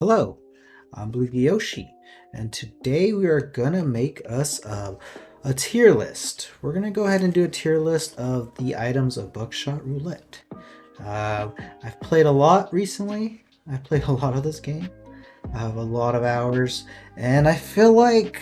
Hello, I'm Blue Yoshi, and today we are gonna make us a tier list. We're gonna go ahead and do a tier list of the items of Buckshot Roulette. I've played a lot recently. I've played a lot of this game. I have a lot of hours, and I feel like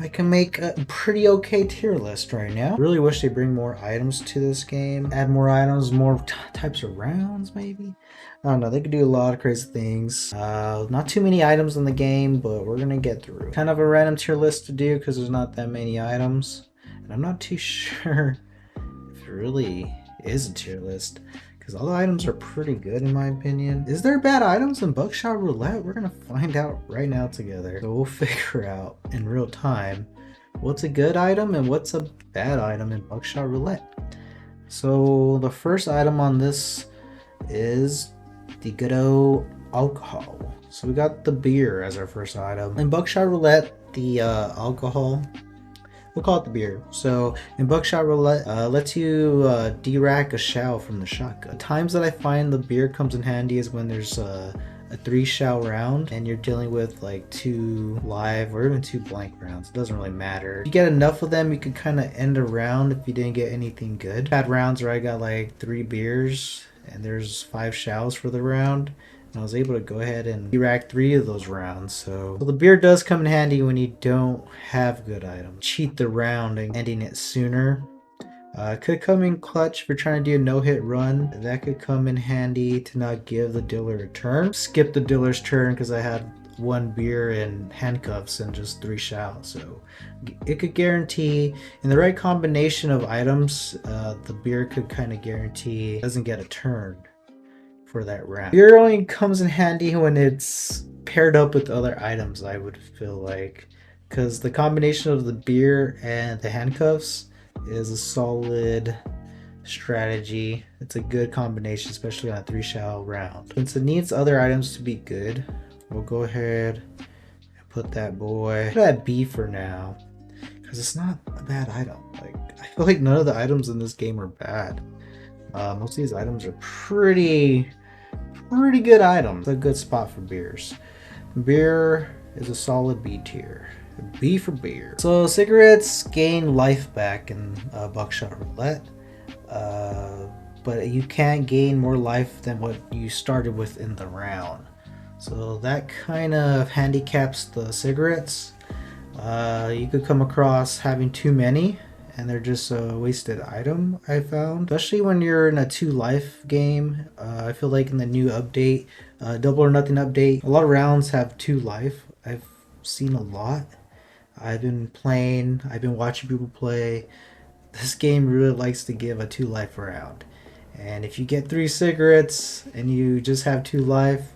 I can make a pretty okay tier list right now. Really wish they bring more items to this game. Add more items, more types of rounds, maybe. I don't know. They could do a lot of crazy things. Not too many items in the game, but we're gonna get through. Kind of a random tier list to do because there's not that many items, and I'm not too sure if it really is a tier list because all the items are pretty good in my opinion. Is there bad items in Buckshot Roulette? We're gonna find out right now together. So we'll figure out in real time what's a good item and what's a bad item in Buckshot Roulette. So the first item on this is the good old alcohol. So we got the beer as our first item. In Buckshot Roulette, the alcohol, we'll call it the beer. So in Buckshot Roulette, lets you de-rack a shell from the shotgun. The times that I find the beer comes in handy is when there's a 3-shell round and you're dealing with like 2 live or even 2 blank rounds. It doesn't really matter. If you get enough of them, you could kind of end a round if you didn't get anything good. I've had rounds where I got like 3 beers and there's 5 shells for the round. And I was able to go ahead and de-rack 3 of those rounds. So the beer does come in handy when you don't have good items. Cheat the round and ending it sooner. Could come in clutch if you're trying to do a no-hit run. That could come in handy to not give the dealer a turn. Skip the dealer's turn because I had 1 beer and handcuffs and just 3 shells. So it could guarantee, in the right combination of items, the beer could kind of guarantee it doesn't get a turn for that round. Beer only comes in handy when it's paired up with other items, I would feel like. Because the combination of the beer and the handcuffs is a solid strategy. It's a good combination, especially on a 3-shell round. Since it needs other items to be good, we'll go ahead and put that boy, put that B for now, because it's not a bad item. Like, I feel like none of the items in this game are bad. Most of these items are pretty good items. A good spot for beers. Beer is a solid B tier. B for beer. So cigarettes gain life back in Buckshot Roulette, but you can't gain more life than what you started with in the round. So that kind of handicaps the cigarettes. You could come across having too many and they're just a wasted item, I found. Especially when you're in a 2 life game. I feel like in the new update, Double or Nothing update, a lot of rounds have 2 life. I've seen a lot. I've been watching people play. This game really likes to give a 2 life round. And if you get 3 cigarettes and you just have 2 life,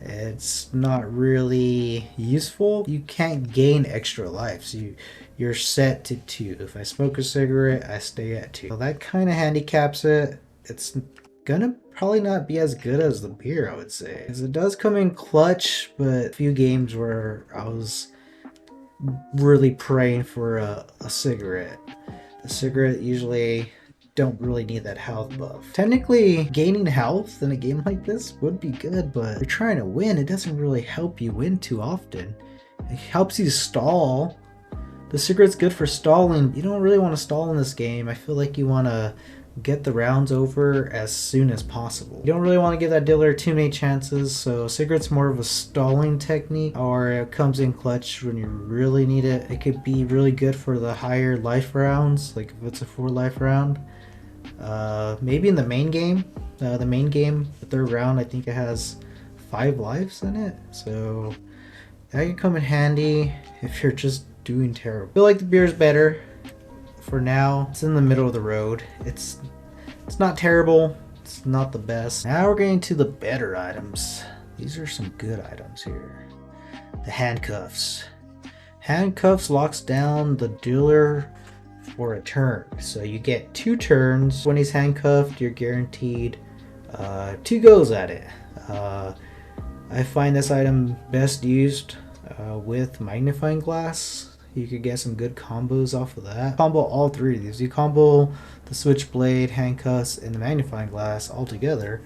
it's not really useful. You can't gain extra lives. You're set to 2. If I smoke a cigarette, I stay at 2. So that kind of handicaps it. It's gonna probably not be as good as the beer, I would say. Because it does come in clutch, but a few games where I was really praying for a cigarette. The cigarette usually don't really need that health buff. Technically, gaining health in a game like this would be good, but if you're trying to win, it doesn't really help you win too often. It helps you stall. The cigarette's good for stalling. You don't really want to stall in this game. I feel like you want to get the rounds over as soon as possible. You don't really want to give that dealer too many chances, so cigarette's more of a stalling technique, or it comes in clutch when you really need it. It could be really good for the higher life rounds, like if it's a 4 life round. Maybe in the main game. The 3rd round, I think it has 5 lives in it, so that can come in handy if you're just doing terrible. I feel like the beer is better. For now, it's in the middle of the road. It's not terrible. It's not the best. Now we're getting to the better items. These are some good items here. The handcuffs. Handcuffs locks down the dealer for a turn. So you get 2 turns. When he's handcuffed, you're guaranteed 2 goes at it. I find this item best used with magnifying glass. You could get some good combos off of that. Combo all 3 of these. You combo the switchblade, handcuffs, and the magnifying glass all together.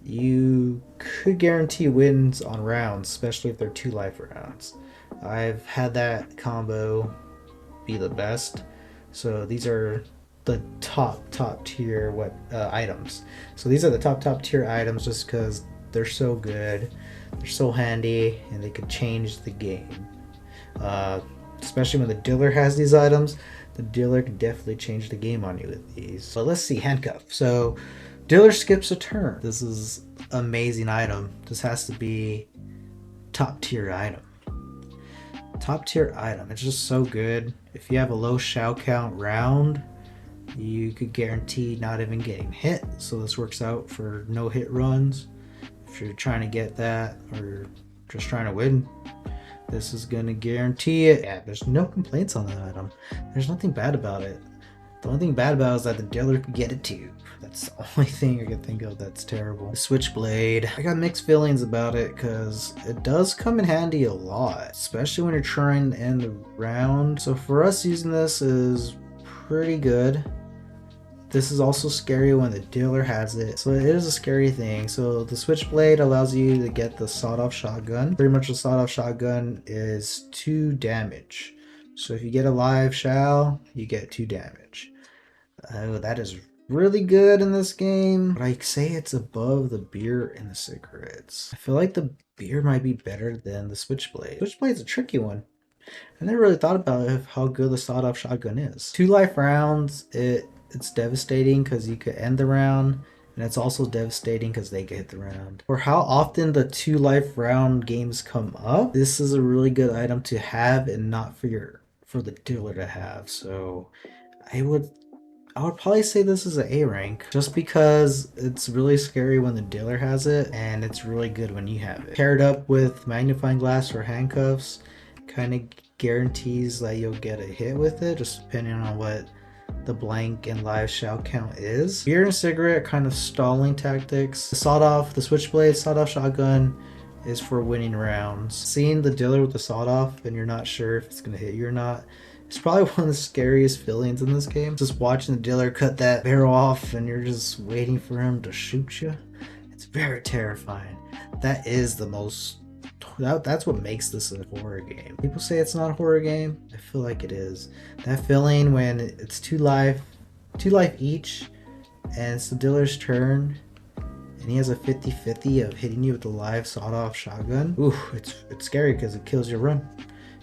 you could guarantee wins on rounds, especially if they're 2 life rounds. I've had that combo be the best. So these are the top tier items. So these are the top tier items just because they're so good, they're so handy, and they could change the game. Uh, Especially when the dealer has these items, the dealer can definitely change the game on you with these. So let's see, handcuff. So dealer skips a turn. This is amazing item. This has to be top tier item. Top tier item. It's just so good. If you have a low shell count round, you could guarantee not even getting hit. So this works out for no hit runs. If you're trying to get that or just trying to win, this is gonna guarantee it. Yeah, there's no complaints on that item. There's nothing bad about it. The only thing bad about it is that the dealer could get it too. That's the only thing I can think of that's terrible. The Switchblade, I got mixed feelings about it because it does come in handy a lot, especially when you're trying to end the round. So for us, using this is pretty good. This is also scary when the dealer has it, so it is a scary thing. So the Switchblade allows you to get the sawed-off shotgun. Pretty much the sawed-off shotgun is 2 damage. So if you get a live shell, you get 2 damage. That is really good in this game, but I say it's above the beer and the cigarettes. I feel like the beer might be better than the Switchblade. Switchblade's a tricky one. I never really thought about how good the sawed-off shotgun is. 2 life rounds, it's devastating because you could end the round, and it's also devastating because they get the round. For how often the 2 life round games come up, this is a really good item to have and not for the dealer to have. So I would probably say this is an A rank just because it's really scary when the dealer has it and it's really good when you have it. Paired up with magnifying glass or handcuffs kind of guarantees that you'll get a hit with it, just depending on what the blank and live shell count is. Beer and cigarette kind of stalling tactics. The Switchblade sawed-off shotgun is for winning rounds. Seeing the dealer with the sawed-off and you're not sure if it's gonna hit you or not, it's probably one of the scariest feelings in this game. Just watching the dealer cut that barrel off and you're just waiting for him to shoot you. It's very terrifying. That is the most that's what makes this a horror game. People say it's not a horror game. I feel like it is. That feeling when it's 2 life each, and it's the dealer's turn, and he has a 50-50 of hitting you with the live sawed-off shotgun. Ooh, it's scary because it kills your run.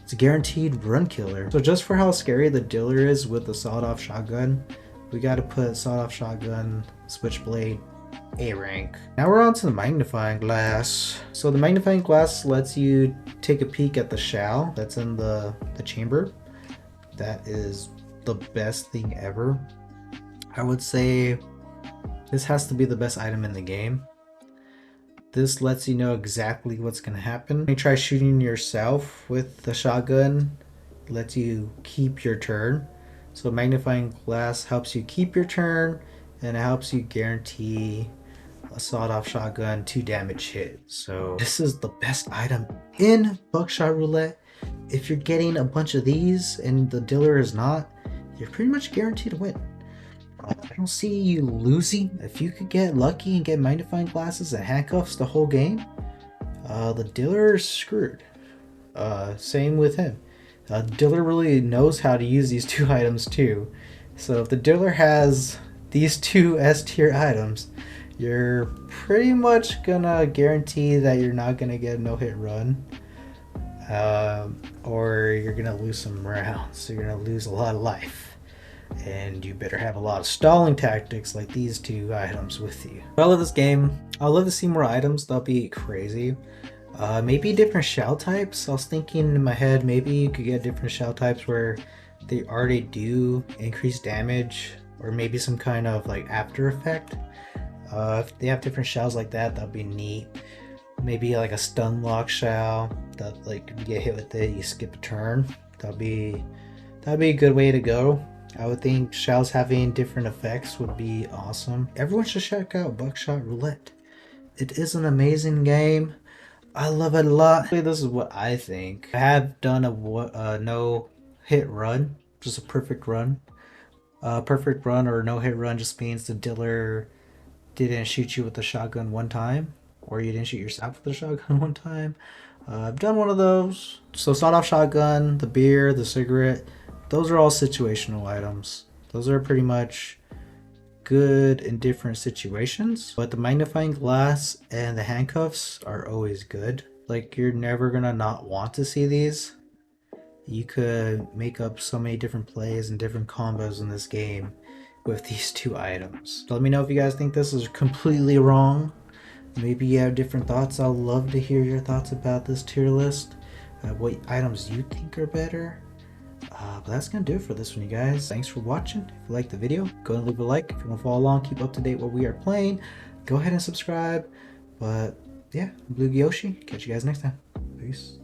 It's a guaranteed run killer. So just for how scary the dealer is with the sawed-off shotgun, we got to put sawed-off shotgun, Switchblade, A rank. Now we're on to the magnifying glass. So the magnifying glass lets you take a peek at the shell that's in the chamber. That is the best thing ever. I would say this has to be the best item in the game. This lets you know exactly what's going to happen. When you try shooting yourself with the shotgun, it lets you keep your turn. So magnifying glass helps you keep your turn, and it helps you guarantee a sawed-off shotgun 2 damage hit. So this is the best item in Buckshot Roulette. If you're getting a bunch of these and the dealer is not, you're pretty much guaranteed to win. I don't see you losing. If you could get lucky and get magnifying glasses and handcuffs the whole game, the dealer is screwed. Same with him. The dealer really knows how to use these 2 items too. So if the dealer has these 2 S tier items, you're pretty much gonna guarantee that you're not gonna get a no-hit run, or you're gonna lose some rounds. So you're gonna lose a lot of life, and you better have a lot of stalling tactics like these 2 items with you. I love this game. I'd love to see more items. That'll be crazy. Maybe different shell types. I was thinking in my head, maybe you could get different shell types where they already do increase damage, or maybe some kind of like after effect. If they have different shells like that, that'd be neat. Maybe like a stun lock shell that, like, if you get hit with it, you skip a turn. That'd be a good way to go. I would think shells having different effects would be awesome. Everyone should check out Buckshot Roulette. It is an amazing game. I love it a lot. This is what I think. I have done a no hit run, just a perfect run. Perfect run or no hit run just means the dealer didn't shoot you with the shotgun one time, or you didn't shoot yourself with the shotgun one time. I've done one of those. So sawed-off shotgun, the beer, the cigarette, those are all situational items. Those are pretty much good in different situations, but the magnifying glass and the handcuffs are always good. Like, you're never gonna not want to see these. You could make up so many different plays and different combos in this game with these two items. So let me know if you guys think this is completely wrong. Maybe you have different thoughts. I'd love to hear your thoughts about this tier list. What items you think are better. But that's gonna do it for this one, you guys. Thanks for watching. If you liked the video, go and leave a like. If you want to follow along, keep up to date what we are playing, go ahead and subscribe. But yeah, Blue Yoshi. Catch you guys next time. Peace.